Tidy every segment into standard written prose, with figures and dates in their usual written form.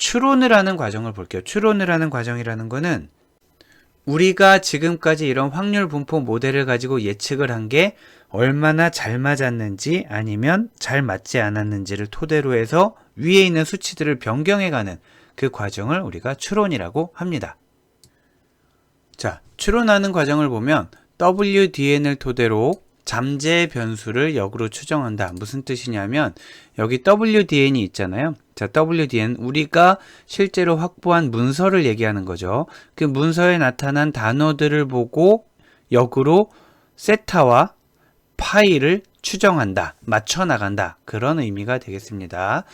추론을 하는 과정을 볼게요. 추론을 하는 과정이라는 거는 우리가 지금까지 이런 확률 분포 모델을 가지고 예측을 한 게 얼마나 잘 맞았는지 아니면 잘 맞지 않았는지를 토대로 해서 위에 있는 수치들을 변경해가는 그 과정을 우리가 추론이라고 합니다. 자, 추론하는 과정을 보면 WDN을 토대로 잠재 변수를 역으로 추정한다. 무슨 뜻이냐면 여기 WDN이 있잖아요. 자, WDN 우리가 실제로 확보한 문서를 얘기하는 거죠. 그 문서에 나타난 단어들을 보고 역으로 세타와 파이를 추정한다. 맞춰 나간다. 그런 의미가 되겠습니다.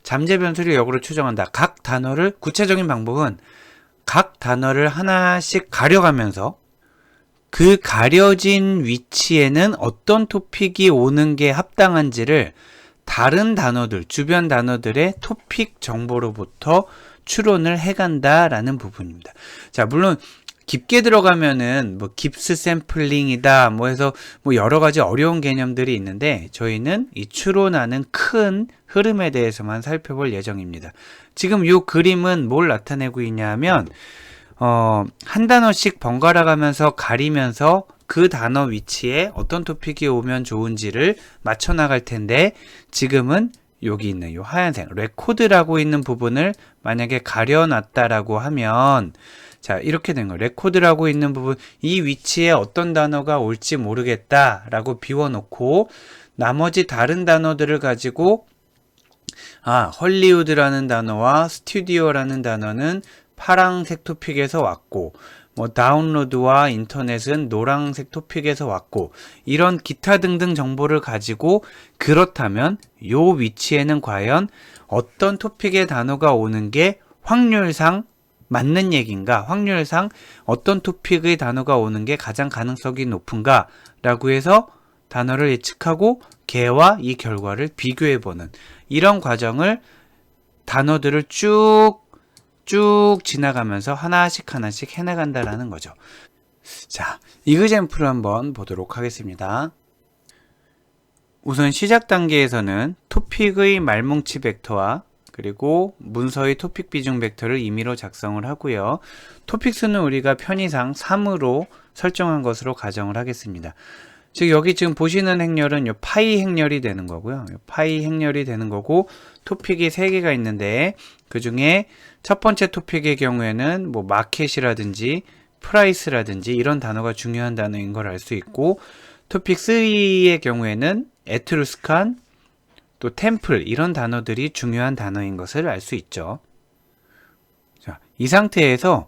잠재 변수를 역으로 추정한다. 각 단어를 구체적인 방법은 각 단어를 하나씩 가려가면서 그 가려진 위치에는 어떤 토픽이 오는 게 합당한지를 다른 단어들, 주변 단어들의 토픽 정보로부터 추론을 해간다라는 부분입니다. 자, 물론 깊게 들어가면은 뭐 깁스 샘플링이다 뭐 해서 뭐 여러 가지 어려운 개념들이 있는데 저희는 이 추론하는 큰 흐름에 대해서만 살펴볼 예정입니다. 지금 이 그림은 뭘 나타내고 있냐면 한 단어씩 번갈아 가면서 가리면서 그 단어 위치에 어떤 토픽이 오면 좋은지를 맞춰 나갈 텐데 지금은 여기 있는 이 하얀색 레코드라고 있는 부분을 만약에 가려놨다라고 하면 자, 이렇게 된 거예요. 레코드라고 있는 부분, 이 위치에 어떤 단어가 올지 모르겠다라고 비워놓고 나머지 다른 단어들을 가지고 헐리우드라는 단어와 스튜디오라는 단어는 파란색 토픽에서 왔고 뭐 다운로드와 인터넷은 노란색 토픽에서 왔고 이런 기타 등등 정보를 가지고 그렇다면 요 위치에는 과연 어떤 토픽의 단어가 오는 게 확률상 맞는 얘기인가? 확률상 어떤 토픽의 단어가 오는 게 가장 가능성이 높은가? 라고 해서 단어를 예측하고 걔와 이 결과를 비교해보는 이런 과정을 단어들을 쭉 지나가면서 하나씩 해나간다라는 거죠. 자, 이그젬플을 한번 보도록 하겠습니다. 우선 시작 단계에서는 토픽의 말뭉치 벡터와 그리고 문서의 토픽 비중 벡터를 임의로 작성을 하고요. 토픽 수는 우리가 편의상 3으로 설정한 것으로 가정을 하겠습니다. 즉 여기 지금 보시는 행렬은 요 파이 행렬이 되는 거고요. 요 파이 행렬이 되는 거고 토픽이 3개가 있는데 그 중에 첫 번째 토픽의 경우에는 뭐 마켓이라든지 프라이스라든지 이런 단어가 중요한 단어인 걸 알 수 있고 토픽 3의 경우에는 에트루스칸 또 템플 이런 단어들이 중요한 단어인 것을 알 수 있죠. 자, 이 상태에서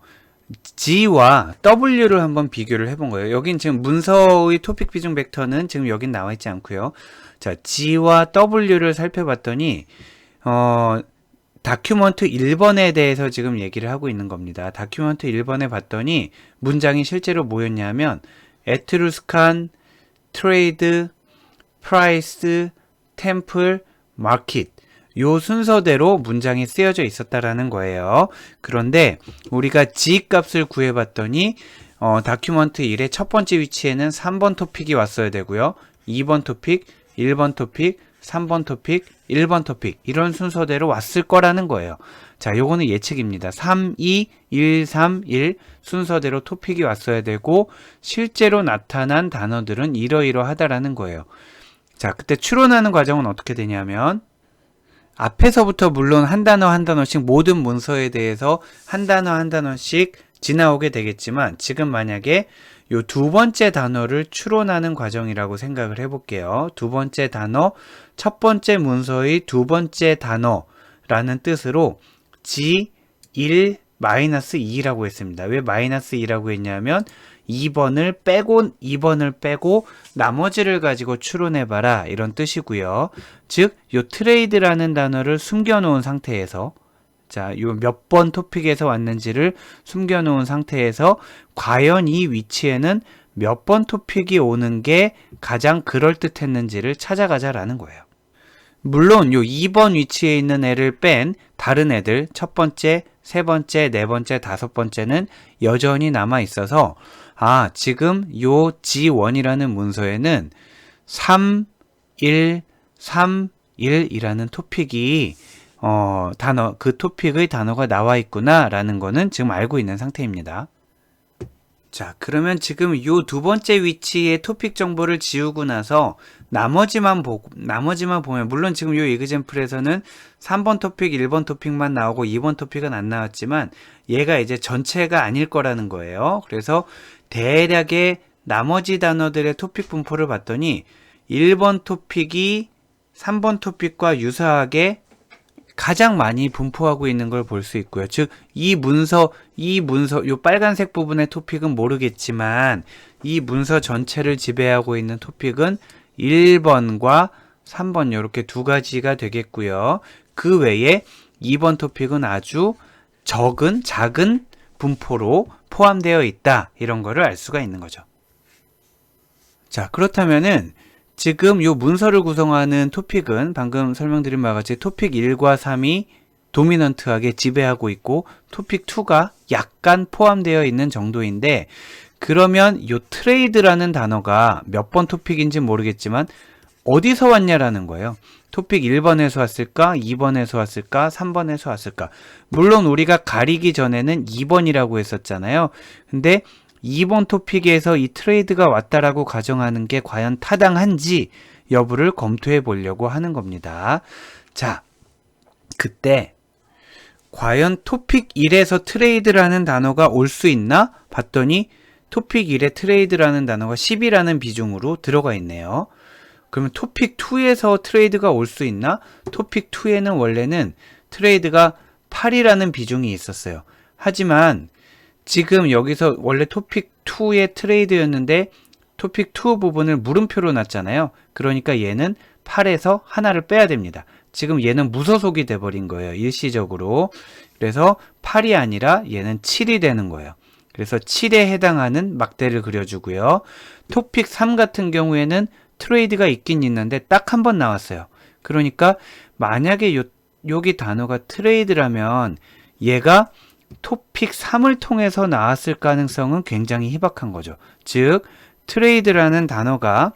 G와 W를 한번 비교를 해본 거예요. 여긴 지금 문서의 토픽 비중 벡터는 지금 여긴 나와 있지 않고요. 자, G와 W를 살펴봤더니 다큐먼트 1번에 대해서 지금 얘기를 하고 있는 겁니다. 다큐먼트 1번에 봤더니 문장이 실제로 뭐였냐면 에트루스칸, 트레이드, 프라이스, 템플, 마켓 요 순서대로 문장이 쓰여져 있었다라는 거예요. 그런데 우리가 G 값을 구해봤더니 다큐먼트 1의 첫 번째 위치에는 3번 토픽이 왔어야 되고요. 2번 토픽, 1번 토픽, 3번 토픽, 1번 토픽 이런 순서대로 왔을 거라는 거예요. 자, 요거는 예측입니다. 3, 2, 1, 3, 1 순서대로 토픽이 왔어야 되고 실제로 나타난 단어들은 이러이러하다라는 거예요. 자, 그때 추론하는 과정은 어떻게 되냐면 앞에서부터 물론 한 단어 한 단어씩 모든 문서에 대해서 한 단어 한 단어씩 지나오게 되겠지만 지금 만약에 요 두 번째 단어를 추론하는 과정이라고 생각을 해볼게요. 두 번째 단어, 첫 번째 문서의 두 번째 단어라는 뜻으로 G1-2라고 했습니다. 왜 -2라고 했냐면 2번을 빼고 나머지를 가지고 추론해봐라 이런 뜻이고요. 즉, 요 트레이드라는 단어를 숨겨놓은 상태에서 자, 요 몇 번 토픽에서 왔는지를 숨겨놓은 상태에서 과연 이 위치에는 몇 번 토픽이 오는 게 가장 그럴듯했는지를 찾아가자라는 거예요. 물론 요 2번 위치에 있는 애를 뺀 다른 애들 첫 번째, 세 번째, 네 번째, 다섯 번째는 여전히 남아 있어서 지금 요 G1이라는 문서에는 3, 1, 3, 1이라는 토픽이 그 토픽의 단어가 나와 있구나라는 거는 지금 알고 있는 상태입니다. 자, 그러면 지금 요 두 번째 위치의 토픽 정보를 지우고 나서 나머지만 보면, 물론 지금 요 이그젬플에서는 3번 토픽, 1번 토픽만 나오고 2번 토픽은 안 나왔지만 얘가 이제 전체가 아닐 거라는 거예요. 그래서 대략의 나머지 단어들의 토픽 분포를 봤더니 1번 토픽이 3번 토픽과 유사하게 가장 많이 분포하고 있는 걸 볼 수 있고요. 즉, 이 문서, 요 빨간색 부분의 토픽은 모르겠지만, 이 문서 전체를 지배하고 있는 토픽은 1번과 3번 이렇게 두 가지가 되겠고요. 그 외에 2번 토픽은 아주 작은 분포로 포함되어 있다. 이런 거를 알 수가 있는 거죠. 자, 그렇다면은, 지금 요 문서를 구성하는 토픽은 방금 설명드린 바와 같이 토픽 1과 3이 도미넌트하게 지배하고 있고 토픽 2가 약간 포함되어 있는 정도인데, 그러면 요 트레이드라는 단어가 몇 번 토픽인지 모르겠지만 어디서 왔냐라는 거예요. 토픽 1번에서 왔을까? 2번에서 왔을까? 3번에서 왔을까? 물론 우리가 가리기 전에는 2번이라고 했었잖아요. 근데 2번 토픽에서 이 트레이드가 왔다라고 가정하는 게 과연 타당한지 여부를 검토해 보려고 하는 겁니다. 자, 그때 과연 토픽 1에서 트레이드라는 단어가 올 수 있나? 봤더니 토픽 1에 트레이드라는 단어가 10이라는 비중으로 들어가 있네요. 그러면 토픽 2에서 트레이드가 올 수 있나? 토픽 2에는 원래는 트레이드가 8이라는 비중이 있었어요. 하지만 지금 여기서 원래 토픽 2의 트레이드였는데 토픽 2 부분을 물음표로 놨잖아요. 그러니까 얘는 8에서 하나를 빼야 됩니다. 지금 얘는 무소속이 돼버린 거예요. 일시적으로. 그래서 8이 아니라 얘는 7이 되는 거예요. 그래서 7에 해당하는 막대를 그려주고요. 토픽 3 같은 경우에는 트레이드가 있긴 있는데 딱 한 번 나왔어요. 그러니까 만약에 여기 단어가 트레이드라면 얘가 토픽 3을 통해서 나왔을 가능성은 굉장히 희박한 거죠. 즉, 트레이드라는 단어가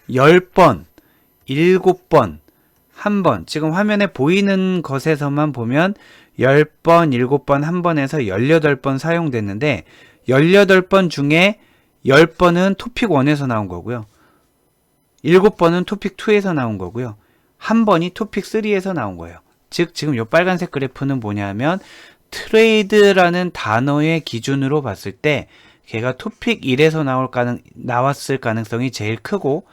10번, 7번, 1번, 지금 화면에 보이는 것에서만 보면 10번, 7번, 1번에서 18번 사용됐는데 18번 중에 10번은 토픽 1에서 나온 거고요. 7번은 토픽 2에서 나온 거고요. 1번이 토픽 3에서 나온 거예요. 즉, 지금 이 빨간색 그래프는 뭐냐면 트레이드라는 단어의 기준으로 봤을 때 걔가 토픽 1에서 나왔을 가능성이 제일 크고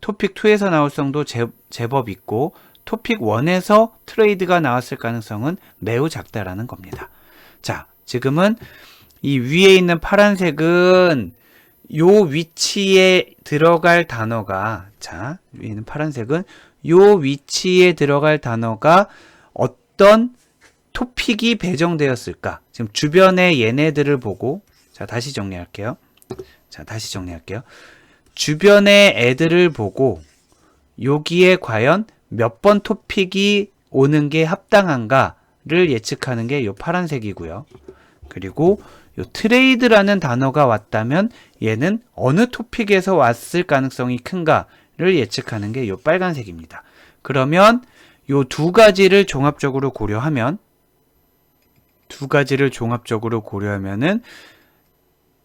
토픽 2에서 나올 성도 제법 있고 토픽 1에서 트레이드가 나왔을 가능성은 매우 작다라는 겁니다. 자, 지금은 이 위에 있는 파란색은 요 위치에 들어갈 단어가, 자, 위에 있는 파란색은 요 위치에 들어갈 단어가 어떤 토픽이 배정되었을까? 지금 주변의 얘네들을 보고, 다시 정리할게요. 주변의 애들을 보고 여기에 과연 몇 번 토픽이 오는 게 합당한가를 예측하는 게 요 파란색이고요. 그리고 요 트레이드라는 단어가 왔다면 얘는 어느 토픽에서 왔을 가능성이 큰가를 예측하는 게 요 빨간색입니다. 그러면 요 두 가지를 종합적으로 고려하면은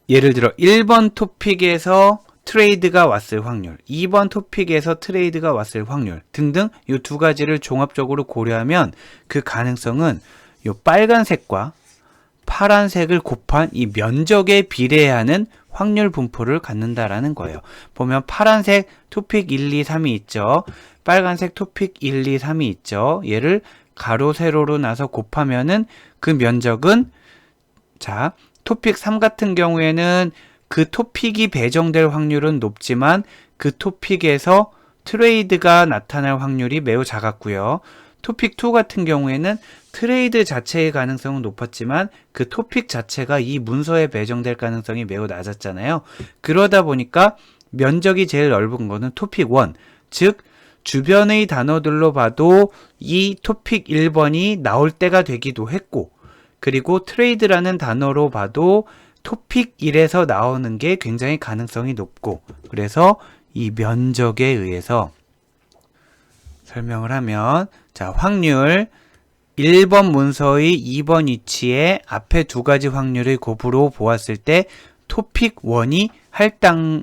예를 들어 1번 토픽에서 트레이드가 왔을 확률, 2번 토픽에서 트레이드가 왔을 확률 등등 이 두 가지를 종합적으로 고려하면 그 가능성은 이 빨간색과 파란색을 곱한 이 면적에 비례하는 확률 분포를 갖는다라는 거예요. 보면 파란색 토픽 1, 2, 3이 있죠. 빨간색 토픽 1, 2, 3이 있죠. 얘를 가로 세로로 나서 곱하면은 그 면적은, 자, 토픽 3 같은 경우에는 그 토픽이 배정될 확률은 높지만 그 토픽에서 트레이드가 나타날 확률이 매우 작았고요. 토픽 2 같은 경우에는 트레이드 자체의 가능성은 높았지만 그 토픽 자체가 이 문서에 배정될 가능성이 매우 낮았잖아요. 그러다 보니까 면적이 제일 넓은 거는 토픽 1, 즉 주변의 단어들로 봐도 이 토픽 1번이 나올 때가 되기도 했고, 그리고 트레이드라는 단어로 봐도 토픽 1에서 나오는 게 굉장히 가능성이 높고, 그래서 이 면적에 의해서 설명을 하면, 자, 확률 1번 문서의 2번 위치에 앞에 두 가지 확률의 곱으로 보았을 때 토픽 1이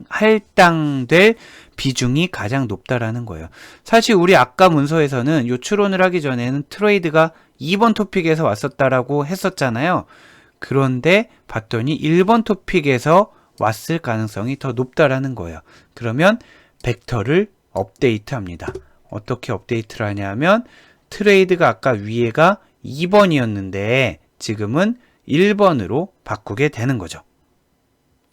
할당될 비중이 가장 높다라는 거예요. 사실 우리 아까 문서에서는 요 추론을 하기 전에는 트레이드가 2번 토픽에서 왔었다라고 했었잖아요. 그런데 봤더니 1번 토픽에서 왔을 가능성이 더 높다라는 거예요. 그러면 벡터를 업데이트합니다. 어떻게 업데이트를 하냐면 트레이드가 아까 위에가 2번이었는데 지금은 1번으로 바꾸게 되는 거죠.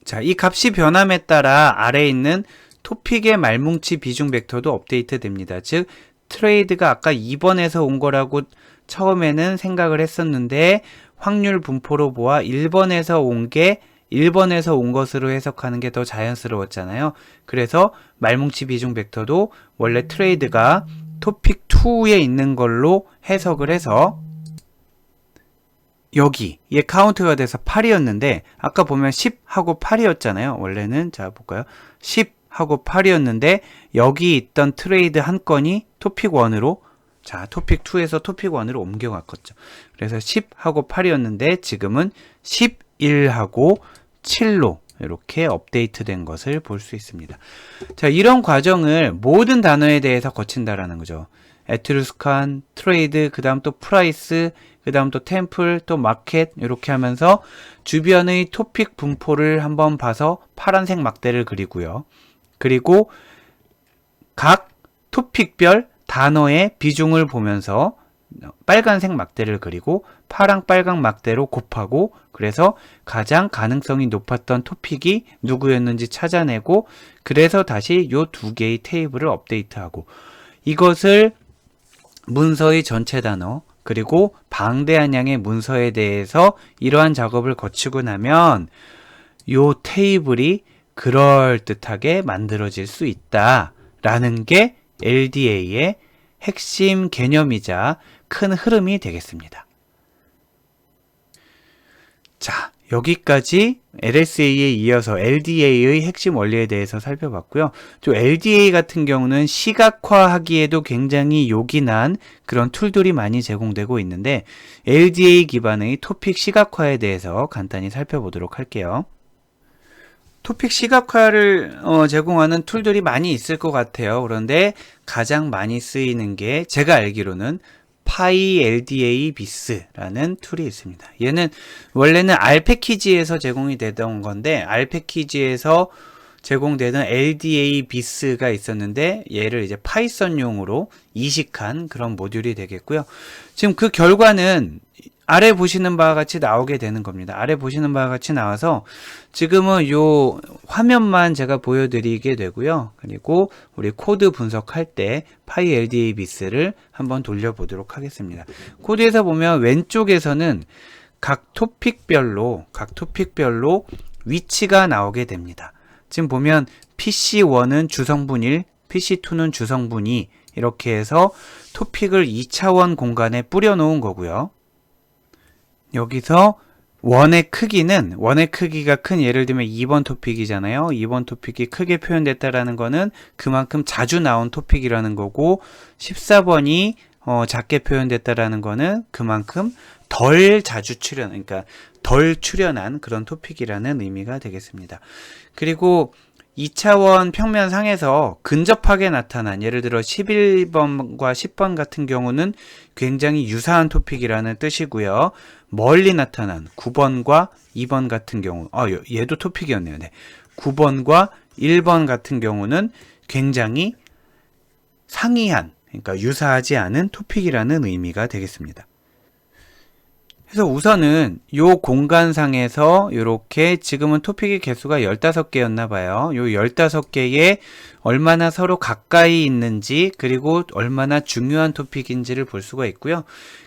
자, 이 값이 변함에 따라 아래에 있는 토픽의 말뭉치 비중 벡터도 업데이트 됩니다. 즉 트레이드가 아까 2번에서 온 거라고 처음에는 생각을 했었는데 확률 분포로 보아 1번에서 온 것으로 해석하는 게 더 자연스러웠잖아요. 그래서 말뭉치 비중 벡터도 원래 트레이드가 토픽 2에 있는 걸로 해석을 해서 여기 얘 카운트가 돼서 8이었는데 아까 보면 10하고 8이었잖아요. 원래는 자 볼까요? 10하고 8이었는데 여기 있던 트레이드 한 건이 토픽 1으로 자 토픽 2에서 토픽 1으로 옮겨갔겠죠. 그래서 10하고 8이었는데 지금은 11하고 7로 이렇게 업데이트된 것을 볼 수 있습니다. 자, 이런 과정을 모든 단어에 대해서 거친다라는 거죠. 에트루스칸, 트레이드, 그 다음 또 프라이스, 그 다음 또 템플, 또 마켓 이렇게 하면서 주변의 토픽 분포를 한번 봐서 파란색 막대를 그리고요. 그리고 각 토픽별 단어의 비중을 보면서 빨간색 막대를 그리고 파랑 빨강 막대로 곱하고 그래서 가장 가능성이 높았던 토픽이 누구였는지 찾아내고 그래서 다시 요 두 개의 테이블을 업데이트하고 이것을 문서의 전체 단어 그리고 방대한 양의 문서에 대해서 이러한 작업을 거치고 나면 요 테이블이 그럴듯하게 만들어질 수 있다라는 게 LDA의 핵심 개념이자 큰 흐름이 되겠습니다. 자, 여기까지 LSA에 이어서 LDA의 핵심 원리에 대해서 살펴봤고요. 또 LDA 같은 경우는 시각화하기에도 굉장히 요긴한 그런 툴들이 많이 제공되고 있는데 LDA 기반의 토픽 시각화에 대해서 간단히 살펴보도록 할게요. 토픽 시각화를 제공하는 툴들이 많이 있을 것 같아요. 그런데 가장 많이 쓰이는 게 제가 알기로는 PyLDA-BIS라는 툴이 있습니다. 얘는 원래는 R 패키지에서 제공이 되던 건데 R 패키지에서 제공되는 LDA-BIS가 있었는데 얘를 이제 파이썬용으로 이식한 그런 모듈이 되겠고요. 지금 그 결과는 아래 보시는 바와 같이 나오게 되는 겁니다. 아래 보시는 바와 같이 나와서 지금은 요 화면만 제가 보여드리게 되고요. 그리고 우리 코드 분석할 때 PyLDA-BIS를 한번 돌려보도록 하겠습니다. 코드에서 보면 왼쪽에서는 각 토픽별로 위치가 나오게 됩니다. 지금 보면 PC1은 주성분 1, PC2는 주성분 2 이렇게 해서 토픽을 2차원 공간에 뿌려 놓은 거고요. 여기서 원의 크기가 큰 예를 들면 2번 토픽이잖아요. 2번 토픽이 크게 표현됐다라는 거는 그만큼 자주 나온 토픽이라는 거고 14번이 작게 표현됐다라는 거는 그만큼 덜 자주 그러니까 덜 출연한 그런 토픽이라는 의미가 되겠습니다. 그리고 2차원 평면상에서 근접하게 나타난 예를 들어 11번과 10번 같은 경우는 굉장히 유사한 토픽이라는 뜻이고요. 멀리 나타난 9번과 2번 같은 경우 얘도 토픽이었네요. 네. 9번과 1번 같은 경우는 굉장히 상이한 그러니까 유사하지 않은 토픽이라는 의미가 되겠습니다. 그래서 우선은 요 공간상에서 이렇게 지금은 토픽의 개수가 15개였나 봐요. 요 15개에 얼마나 서로 가까이 있는지 그리고 얼마나 중요한 토픽인지를 볼 수가 있고요.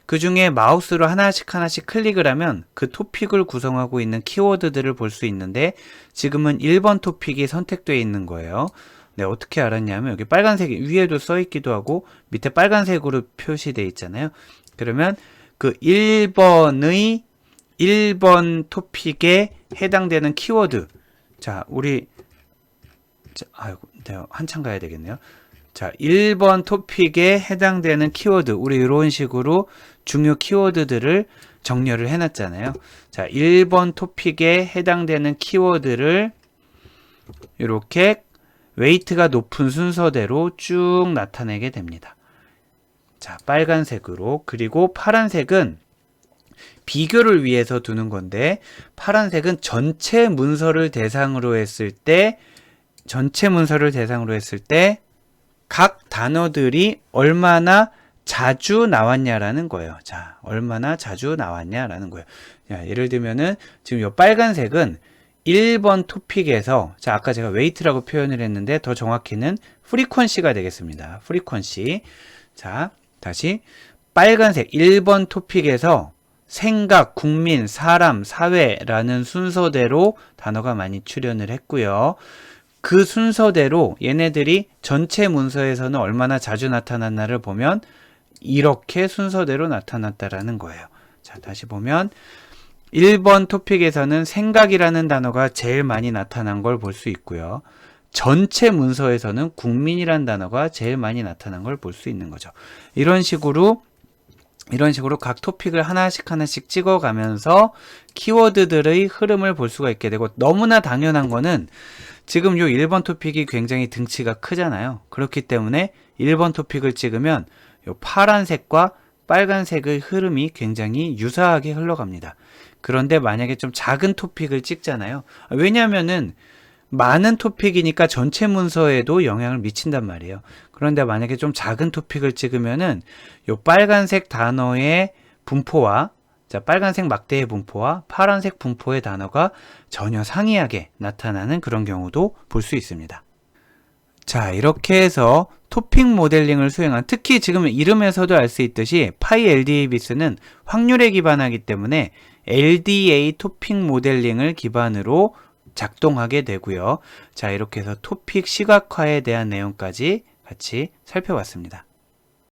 그 중에 마우스로 하나씩 클릭을 하면 그 토픽을 구성하고 있는 키워드들을 볼 수 있는데 지금은 1번 토픽이 선택되어 있는 거예요. 네, 어떻게 알았냐면 여기 빨간색 위에도 써 있기도 하고 밑에 빨간색으로 표시되어 있잖아요. 그러면 그 1번 토픽에 해당되는 키워드. 자, 우리, 아이고, 한참 가야 되겠네요. 자, 1번 토픽에 해당되는 키워드, 우리 이런 식으로 중요 키워드들을 정렬을 해놨잖아요. 자, 1번 토픽에 해당되는 키워드를 이렇게 웨이트가 높은 순서대로 쭉 나타내게 됩니다. 자, 빨간색으로. 그리고 파란색은 비교를 위해서 두는 건데, 파란색은 전체 문서를 대상으로 했을 때 각 단어들이 얼마나 자주 나왔냐라는 거예요. 자, 얼마나 자주 나왔냐라는 거예요. 자, 예를 들면은 지금 이 빨간색은 1번 토픽에서, 자, 아까 제가 웨이트라고 표현을 했는데 더 정확히는 프리퀀시가 되겠습니다. 프리퀀시. 자, 다시 빨간색 1번 토픽에서 생각, 국민, 사람, 사회라는 순서대로 단어가 많이 출현을 했고요. 그 순서대로 얘네들이 전체 문서에서는 얼마나 자주 나타났나를 보면 이렇게 순서대로 나타났다라는 거예요. 자, 다시 보면 1번 토픽에서는 생각이라는 단어가 제일 많이 나타난 걸 볼 수 있고요. 전체 문서에서는 국민이라는 단어가 제일 많이 나타난 걸 볼 수 있는 거죠. 이런 식으로 각 토픽을 하나씩 찍어가면서 키워드들의 흐름을 볼 수가 있게 되고, 너무나 당연한 거는 지금 요 1번 토픽이 굉장히 등치가 크잖아요. 그렇기 때문에 1번 토픽을 찍으면 요 파란색과 빨간색의 흐름이 굉장히 유사하게 흘러갑니다. 그런데 만약에 좀 작은 토픽을 찍잖아요. 왜냐면은 많은 토픽이니까 전체 문서에도 영향을 미친단 말이에요. 그런데 만약에 좀 작은 토픽을 찍으면은 요 빨간색 단어의 분포와, 자, 빨간색 막대의 분포와 파란색 분포의 단어가 전혀 상이하게 나타나는 그런 경우도 볼 수 있습니다. 자, 이렇게 해서 토픽 모델링을 수행한, 특히 지금 이름에서도 알 수 있듯이 PyLDABS는 확률에 기반하기 때문에 LDA 토픽 모델링을 기반으로 작동하게 되고요. 자, 이렇게 해서 토픽 시각화에 대한 내용까지 같이 살펴봤습니다.